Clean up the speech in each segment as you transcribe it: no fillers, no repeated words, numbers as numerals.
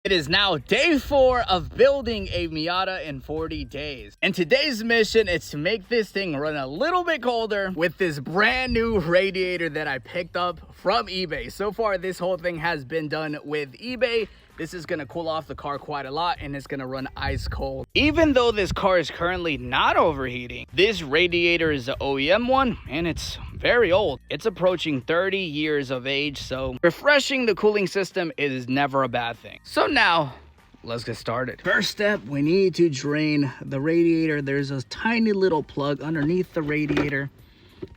It is now day 4 of building a Miata in 40 days. And today's mission is to make this thing run a little bit colder with this brand new radiator that I picked up from eBay. So far, this whole thing has been done with eBay. This is gonna cool off the car quite a lot and it's gonna run ice cold. Even though this car is currently not overheating, this radiator is the OEM one and it's very old. It's approaching 30 years of age, so refreshing the cooling system is never a bad thing. So now, let's get started. First step, we need to drain the radiator. There's a tiny little plug underneath the radiator.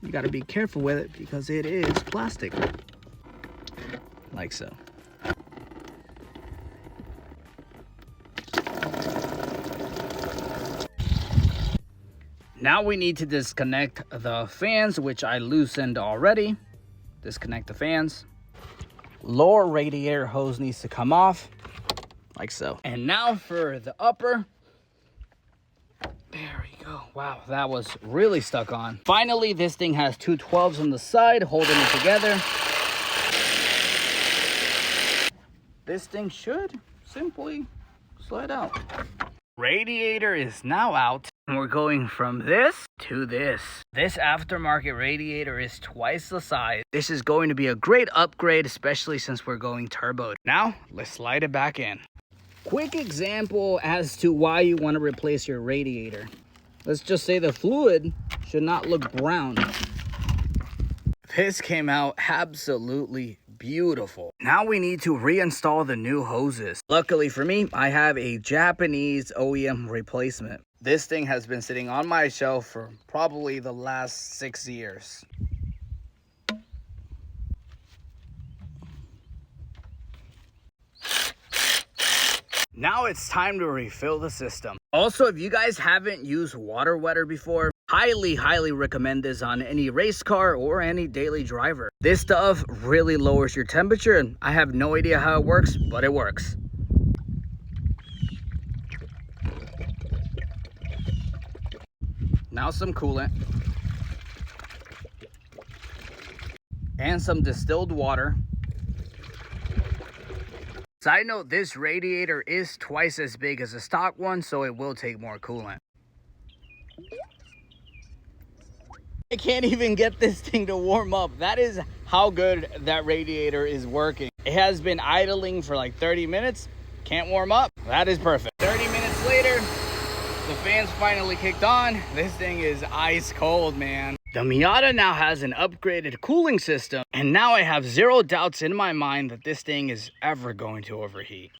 You gotta be careful with it because it is plastic. Like so. Now we need to disconnect the fans, which I loosened already. Disconnect the fans. Lower radiator hose needs to come off, like so. And now for the upper. There we go. Wow, that was really stuck on. Finally, this thing has two 12s on the side holding it together. This thing should simply slide out. Radiator is now out. And we're going from this to this. This aftermarket radiator is twice the size. This is going to be a great upgrade, especially since we're going turbo. Now, let's slide it back in. Quick example as to why you want to replace your radiator. Let's just say the fluid should not look brown. This came out absolutely beautiful. Now we need to reinstall the new hoses. Luckily for me, I have a Japanese OEM replacement. This thing has been sitting on my shelf for probably the last 6 years. Now it's time to refill the system. Also, if you guys haven't used water wetter before, highly recommend this on any race car or any daily driver. This stuff really lowers your temperature, and I have no idea how it works, but it works. Now some coolant. And some distilled water. Side note, this radiator is twice as big as a stock one, so it will take more coolant. I can't even get this thing to warm up. That is how good that radiator is working. It has been idling for like 30 minutes. Can't warm up. That is perfect. 30 minutes later, the fans finally kicked on. This thing is ice cold, man. The Miata now has an upgraded cooling system, and now I have zero doubts in my mind that this thing is ever going to overheat.